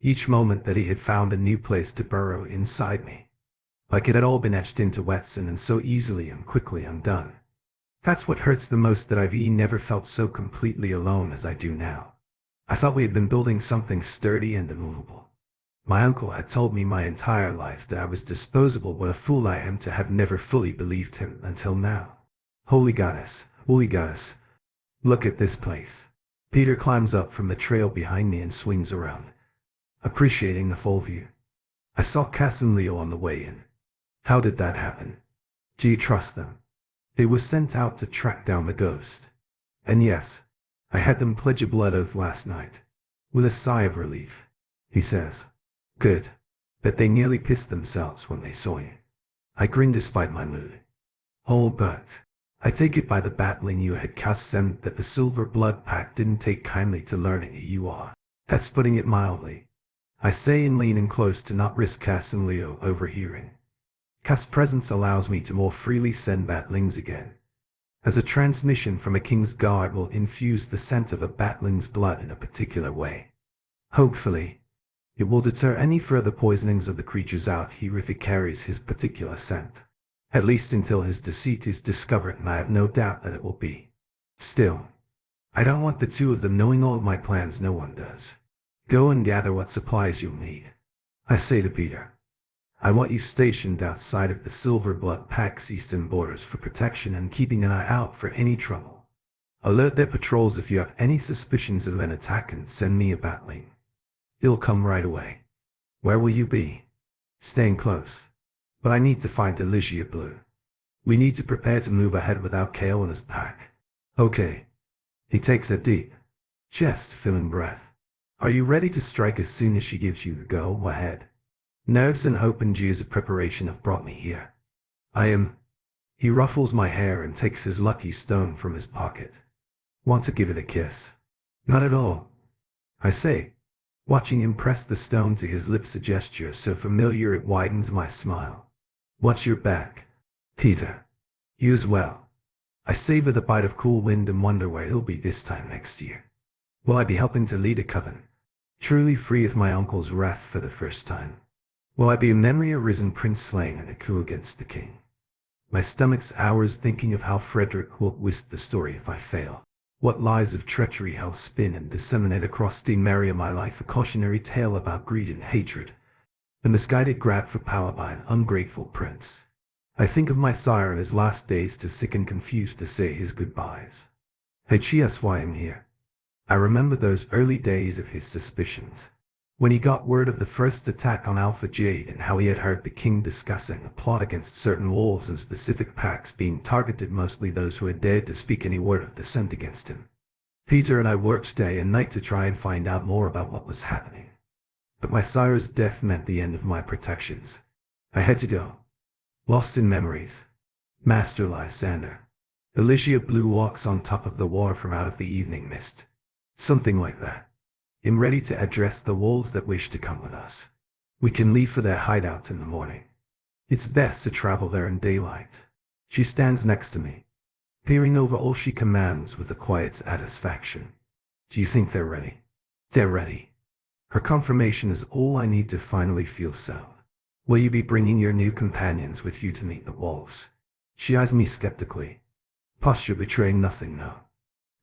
each moment that he had found a new place to burrow inside me. Like it had all been etched into Wetson and so easily and quickly undone. That's what hurts the most, that I've never felt so completely alone as I do now. I thought we had been building something sturdy and immovable. My uncle had told me my entire life that I was disposable. What a fool I am to have never fully believed him until now. Holy goddess, look at this place. Peter climbs up from the trail behind me and swings around, appreciating the full view. I saw Cass and Leo on the way in. How did that happen? Do you trust them? They were sent out to track down the ghost. And yes, I had them pledge a blood oath last night. With a sigh of relief, he says. Good. Bet they nearly pissed themselves when they saw you. I grinned despite my mood. Oh, but I take it by the battling you had cast them that the Silver Blood Pack didn't take kindly to learning who you are. That's putting it mildly, I say, and leaning close to not risk Cass and Leo overhearing. Cass' presence allows me to more freely send batlings again, as a transmission from a king's guard will infuse the scent of a batling's blood in a particular way. Hopefully, it will deter any further poisonings of the creatures out here if it carries his particular scent, at least until his deceit is discovered, and I have no doubt that it will be. Still, I don't want the two of them knowing all of my plans. No one does. Go and gather what supplies you'll need, I say to Peter. I want you stationed outside of the Silver Blood Pack's eastern borders for protection and keeping an eye out for any trouble. Alert their patrols if you have any suspicions of an attack and send me a batling. It'll come right away. Where will you be? Staying close. But I need to find Elysia Blue. We need to prepare to move ahead without Kale and his pack. Okay. He takes a deep, chest-filling breath. Are you ready to strike as soon as she gives you the go-ahead? Nerves and opened years of preparation have brought me here. I am. He ruffles my hair and takes his lucky stone from his pocket. Want to give it a kiss? Not at all, I say, watching him press the stone to his lips, a gesture so familiar it widens my smile. Watch your back, Peter. You as well. I savor the bite of cool wind and wonder where he'll be this time next year. Will I be helping to lead a coven, truly free of my uncle's wrath for the first time? Will I be a memory arisen prince slain in a coup against the king? My stomach's hours thinking of how Frederick will twist the story if I fail. What lies of treachery he'll spin and disseminate across the Maria my life, a cautionary tale about greed and hatred, the misguided grab for power by an ungrateful prince. I think of my sire in his last days, too sick and confused to say his goodbyes. That's why I'm here. I remember those early days of his suspicions, when he got word of the first attack on Alpha Jade and how he had heard the king discussing a plot against certain wolves and specific packs being targeted, mostly those who had dared to speak any word of dissent against him. Peter and I worked day and night to try and find out more about what was happening. But my sire's death meant the end of my protections. I had to go. Lost in memories. Master Lysander. Alicia Blue walks on top of the water from out of the evening mist. Something like that. I'm ready to address the wolves that wish to come with us. We can leave for their hideout in the morning. It's best to travel there in daylight. She stands next to me, peering over all she commands with a quiet satisfaction. Do you think they're ready? They're ready. Her confirmation is all I need to finally feel so. Will you be bringing your new companions with you to meet the wolves? She eyes me skeptically. Posture betraying nothing, no.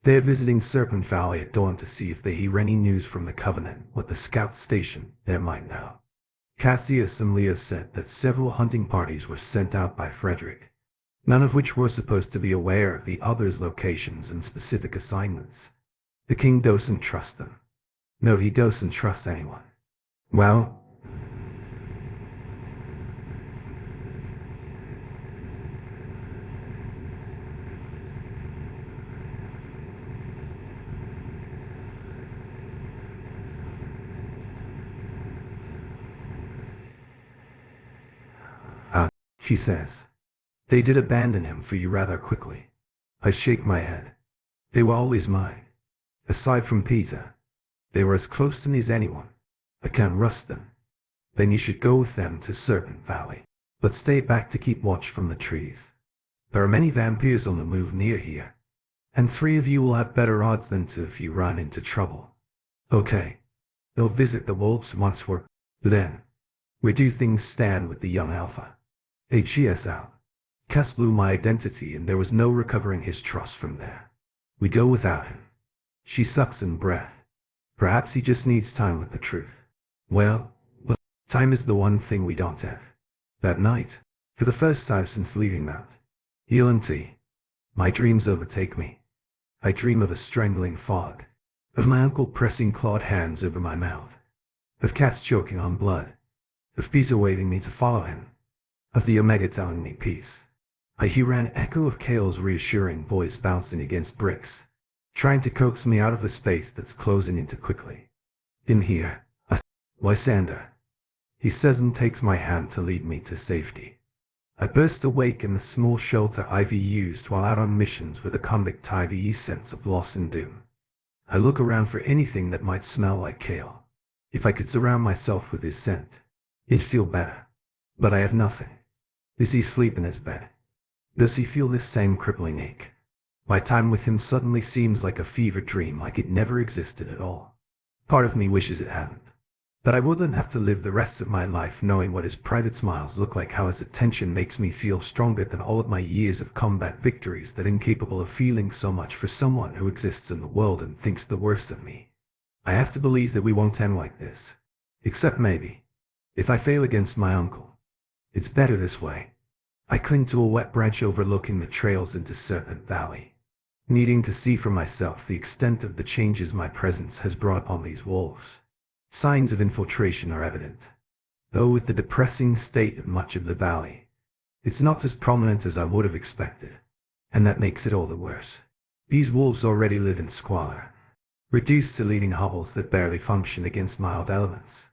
They are visiting Serpent Valley at dawn to see if they hear any news from the Covenant, what the scout station there might know. Cassius and Leo said that several hunting parties were sent out by Frederick, none of which were supposed to be aware of the others' locations and specific assignments. The king doesn't trust them. No, he doesn't trust anyone. Well, she says. They did abandon him for you rather quickly. I shake my head. They were always mine. Aside from Peter, they were as close to me as anyone. I can't rust them. Then you should go with them to Serpent Valley, but stay back to keep watch from the trees. There are many vampires on the move near here, and 3 of you will have better odds than 2 if you run into trouble. Okay. They'll visit the wolves once then. Where do things stand with the young Alpha? HES out. Cass blew my identity and there was no recovering his trust from there. We go without him. She sucks in breath. Perhaps he just needs time with the truth. Well, time is the one thing we don't have. That night, for the first time since leaving Mount Healanty, my dreams overtake me. I dream of a strangling fog, of my uncle pressing clawed hands over my mouth, of Cass choking on blood, of Peter waving me to follow him, of the Omega telling me peace. I hear an echo of Kale's reassuring voice bouncing against bricks, trying to coax me out of the space that's closing in too quickly. In here, Lysander, he says and takes my hand to lead me to safety. I burst awake in the small shelter Ivy used while out on missions with a convict Ivy's sense of loss and doom. I look around for anything that might smell like Kale. If I could surround myself with his scent, it'd feel better. But I have nothing. Does he sleep in his bed? Does he feel this same crippling ache? My time with him suddenly seems like a fever dream, like it never existed at all. Part of me wishes it hadn't. That I wouldn't have to live the rest of my life knowing what his private smiles look like, how his attention makes me feel stronger than all of my years of combat victories, that incapable of feeling so much for someone who exists in the world and thinks the worst of me. I have to believe that we won't end like this. Except maybe, if I fail against my uncle. It's better this way. I cling to a wet branch overlooking the trails into Serpent Valley, needing to see for myself the extent of the changes my presence has brought upon these wolves. Signs of infiltration are evident, though with the depressing state of much of the valley, it's not as prominent as I would have expected, and that makes it all the worse. These wolves already live in squalor, reduced to leading hovels that barely function against mild elements.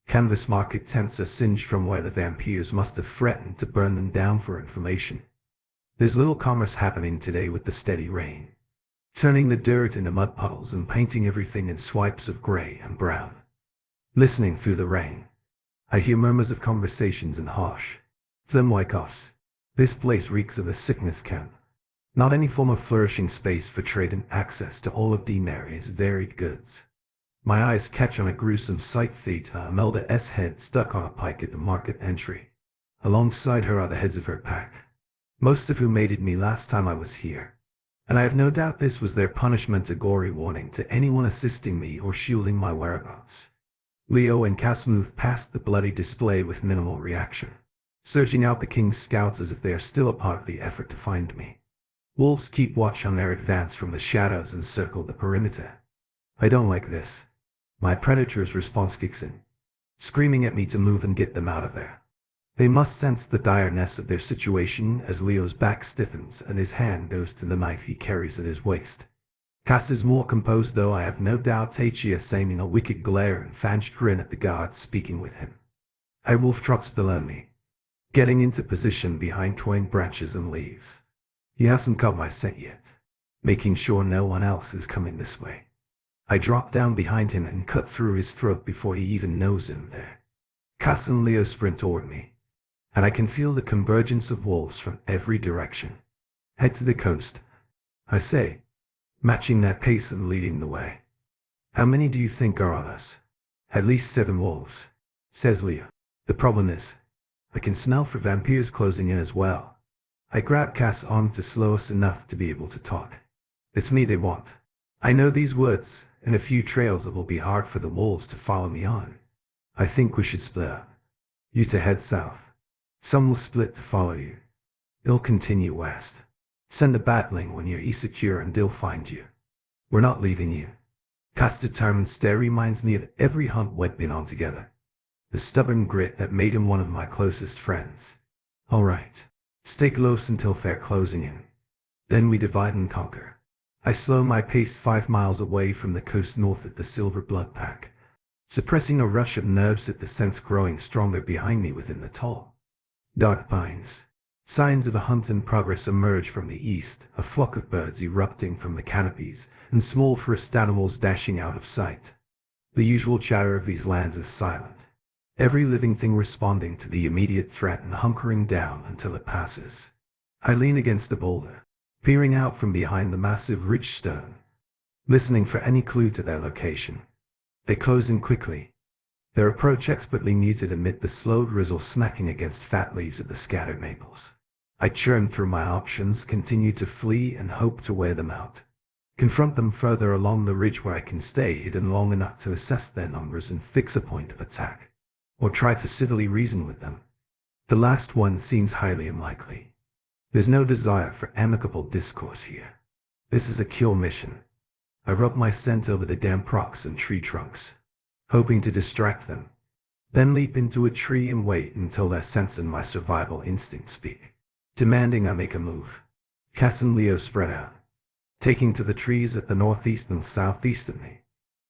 Canvas market tents are singed from where the vampires must have threatened to burn them down for information. There's little commerce happening today with the steady rain, turning the dirt into mud puddles and painting everything in swipes of gray and brown. Listening through the rain, I hear murmurs of conversations and harsh, thin coughs. This place reeks of a sickness camp, not any form of flourishing space for trade and access to all of Mary's varied goods. My eyes catch on a gruesome sight: Theta, Imelda's head stuck on a pike at the market entry. Alongside her are the heads of her pack, most of whom aided me last time I was here, and I have no doubt this was their punishment, a gory warning to anyone assisting me or shielding my whereabouts. Leo and Cass moved past the bloody display with minimal reaction, searching out the king's scouts as if they are still a part of the effort to find me. Wolves keep watch on their advance from the shadows and circle the perimeter. I don't like this. My predator's response kicks in, screaming at me to move and get them out of there. They must sense the direness of their situation as Leo's back stiffens and his hand goes to the knife he carries at his waist. Cass is more composed, though I have no doubt Tachias aiming a wicked glare and fanged grin at the guards speaking with him. A wolf trots below me, getting into position behind twine branches and leaves. He hasn't got my scent yet, making sure no one else is coming this way. I drop down behind him and cut through his throat before he even knows I'm there. Cass and Leo sprint toward me, and I can feel the convergence of wolves from every direction. Head to the coast, I say, matching that pace and leading the way. How many do you think are on us? At least 7 wolves, says Leo. The problem is, I can smell for vampires closing in as well. I grab Cass' arm to slow us enough to be able to talk. It's me they want. I know these woods and a few trails that will be hard for the wolves to follow me on. I think we should split up. You to head south. Some will split to follow you. They'll continue west. Send a battling when you're secure and they'll find you. We're not leaving you. Cass' determined stare reminds me of every hunt we'd been on together. The stubborn grit that made him one of my closest friends. All right. Stay close until they're closing in. Then we divide and conquer. I slow my pace 5 miles away from the coast north at the Silver Blood Pack, suppressing a rush of nerves at the sense growing stronger behind me within the tall, dark pines. Signs of a hunt in progress emerge from the east, a flock of birds erupting from the canopies, and small forest animals dashing out of sight. The usual chatter of these lands is silent, every living thing responding to the immediate threat and hunkering down until it passes. I lean against a boulder, peering out from behind the massive ridge stone, listening for any clue to their location. They close in quickly, their approach expertly muted amid the slow drizzle smacking against fat leaves of the scattered maples. I churn through my options, continue to flee and hope to wear them out. Confront them further along the ridge where I can stay hidden long enough to assess their numbers and fix a point of attack, or try to civilly reason with them. The last one seems highly unlikely. There's no desire for amicable discourse here. This is a kill mission. I rub my scent over the damp rocks and tree trunks, hoping to distract them, then leap into a tree and wait until their sense and my survival instinct speak, demanding I make a move. Cass and Leo spread out, taking to the trees at the northeast and southeast of me.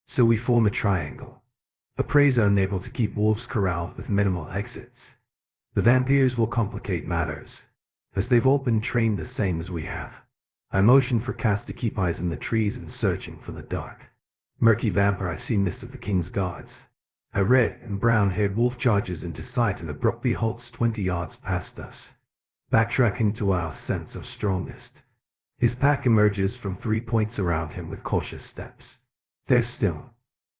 So we form a triangle, a prey zone able to keep wolves corralled with minimal exits. The vampires will complicate matters, as they've all been trained the same as we have. I motion for Cass to keep eyes in the trees and searching for the dark, murky vampire I see mist of the king's guards. A red and brown-haired wolf charges into sight and abruptly halts 20 yards past us, backtracking to our sense of strongest. His pack emerges from 3 points around him with cautious steps. They're still,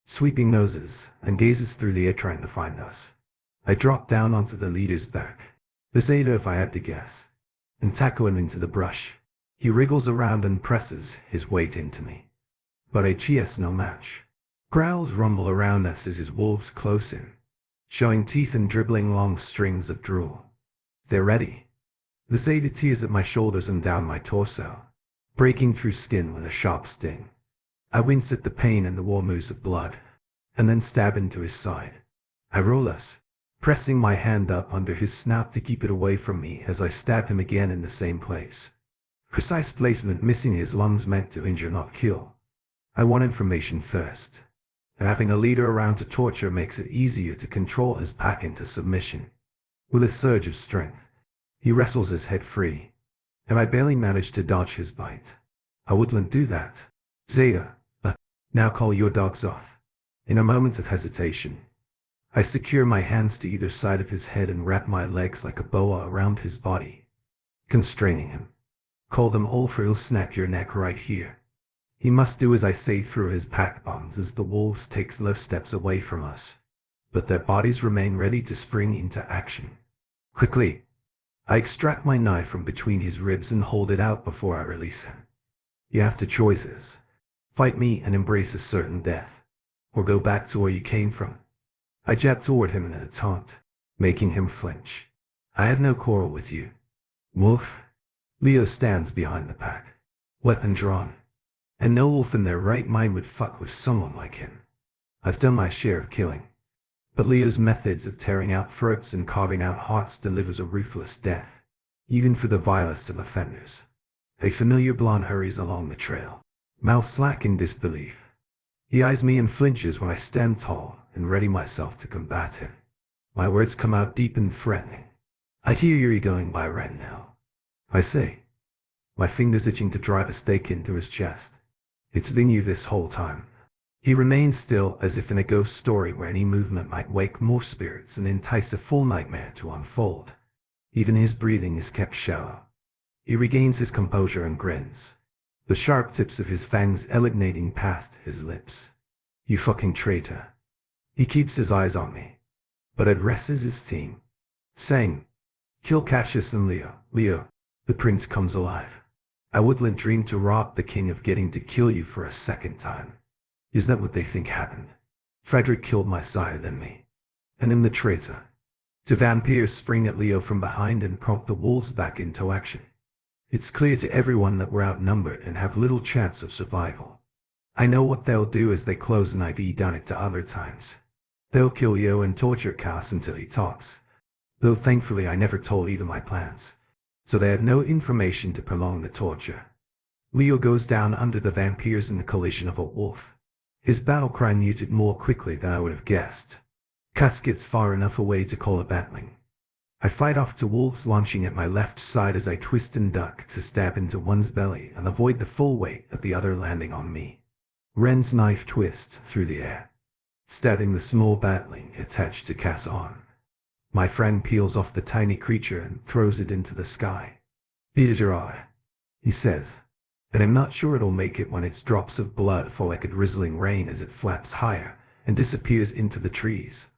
sweeping noses, and gazes through the air trying to find us. I drop down onto the leader's back, this Ada if I had to guess, and tackle him into the brush. He wriggles around and presses his weight into me, but I cheers no match. Growls rumble around us as his wolves close in, showing teeth and dribbling long strings of drool. They're ready. The Zeta tears at my shoulders and down my torso, breaking through skin with a sharp sting. I wince at the pain and the warm ooze of blood, and then stab into his side. I roll us, pressing my hand up under his snout to keep it away from me as I stab him again in the same place. Precise placement, missing his lungs meant to injure not kill. I want information first. and having a leader around to torture makes it easier to control his pack into submission. With a surge of strength, he wrestles his head free, and I barely manage to dodge his bite. I wouldn't do that. Zaya, now call your dogs off. In a moment of hesitation, I secure my hands to either side of his head and wrap my legs like a boa around his body, constraining him. Call them all, for he'll snap your neck right here. He must do as I say through his pack bonds as the wolves take slow steps away from us, but their bodies remain ready to spring into action. Quickly, I extract my knife from between his ribs and hold it out before I release him. You have two choices. Fight me and embrace a certain death, or go back to where you came from. I jab toward him in a taunt, making him flinch. I have no quarrel with you, wolf. Leo stands behind the pack, weapon drawn, and no wolf in their right mind would fuck with someone like him. I've done my share of killing, but Leo's methods of tearing out throats and carving out hearts delivers a ruthless death, even for the vilest of offenders. A familiar blonde hurries along the trail, mouth slack in disbelief. He eyes me and flinches when I stand tall and ready myself to combat him. My words come out deep and threatening. I hear you're going by right now, I say, my fingers itching to drive a stake into his chest. It's been you this whole time. He remains still, as if in a ghost story where any movement might wake more spirits and entice a full nightmare to unfold. Even his breathing is kept shallow. He regains his composure and grins, the sharp tips of his fangs emanating past his lips. You fucking traitor. He keeps his eyes on me, but addresses his team, saying, kill Cassius and Leo. Leo, the prince comes alive. I wouldn't dream to rob the king of getting to kill you for a second time. Is that what they think happened? Frederick killed my sire than me, and I'm the traitor. The vampires spring at Leo from behind and prompt the wolves back into action. It's clear to everyone that we're outnumbered and have little chance of survival. I know what they'll do as they close, and I've done it to other times. They'll kill Leo and torture Cass until he talks, though thankfully I never told either my plans, so they had no information to prolong the torture. Leo goes down under the vampires in the collision of a wolf, his battle cry muted more quickly than I would have guessed. Cass gets far enough away to call a battling. I fight off two wolves launching at my left side as I twist and duck to stab into one's belly and avoid the full weight of the other landing on me. Ren's knife twists through the air, stabbing the small battling attached to Cass' arm. My friend peels off the tiny creature and throws it into the sky. Beat it your eye, he says, and I'm not sure it'll make it when its drops of blood fall like a drizzling rain as it flaps higher and disappears into the trees.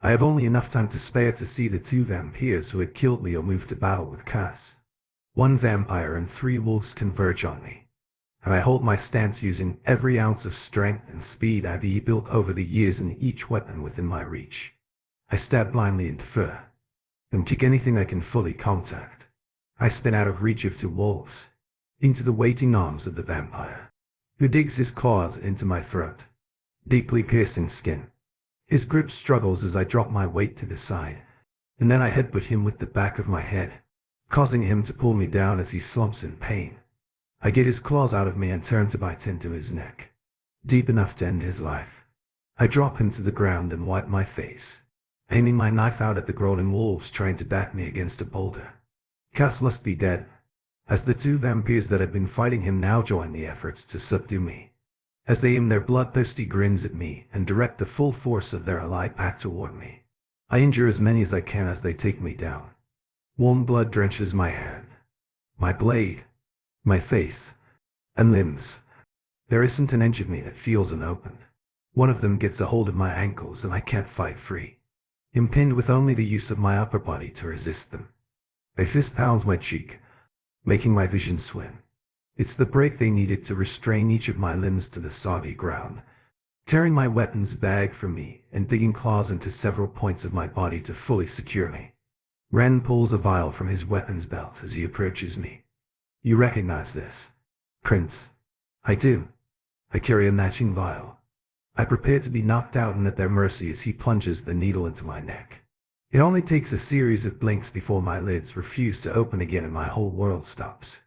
I have only enough time to spare to see the two vampires who had killed Leo move to battle with Cass. One vampire and three wolves converge on me, and I hold my stance using every ounce of strength and speed I've built over the years in each weapon within my reach. I stab blindly into fur, and kick anything I can fully contact. I spin out of reach of two wolves, into the waiting arms of the vampire, who digs his claws into my throat, deeply piercing skin. His grip struggles as I drop my weight to the side, and then I headbutt him with the back of my head, causing him to pull me down as he slumps in pain. I get his claws out of me and turn to bite into his neck, deep enough to end his life. I drop him to the ground and wipe my face, aiming my knife out at the growling wolves trying to back me against a boulder. Cass must be dead, as the two vampires that had been fighting him now join the efforts to subdue me, as they aim their bloodthirsty grins at me and direct the full force of their allied pack toward me. I injure as many as I can as they take me down. Warm blood drenches my hand, my blade, my face, and limbs. There isn't an inch of me that feels unopened. One of them gets a hold of my ankles and I can't fight free, impined with only the use of my upper body to resist them. A fist pounds my cheek, making my vision swim. It's the break they needed to restrain each of my limbs to the soggy ground, tearing my weapons bag from me and digging claws into several points of my body to fully secure me. Ren pulls a vial from his weapons belt as he approaches me. You recognize this, Prince? I do. I carry a matching vial. I prepare to be knocked out and at their mercy as he plunges the needle into my neck. It only takes a series of blinks before my lids refuse to open again and my whole world stops.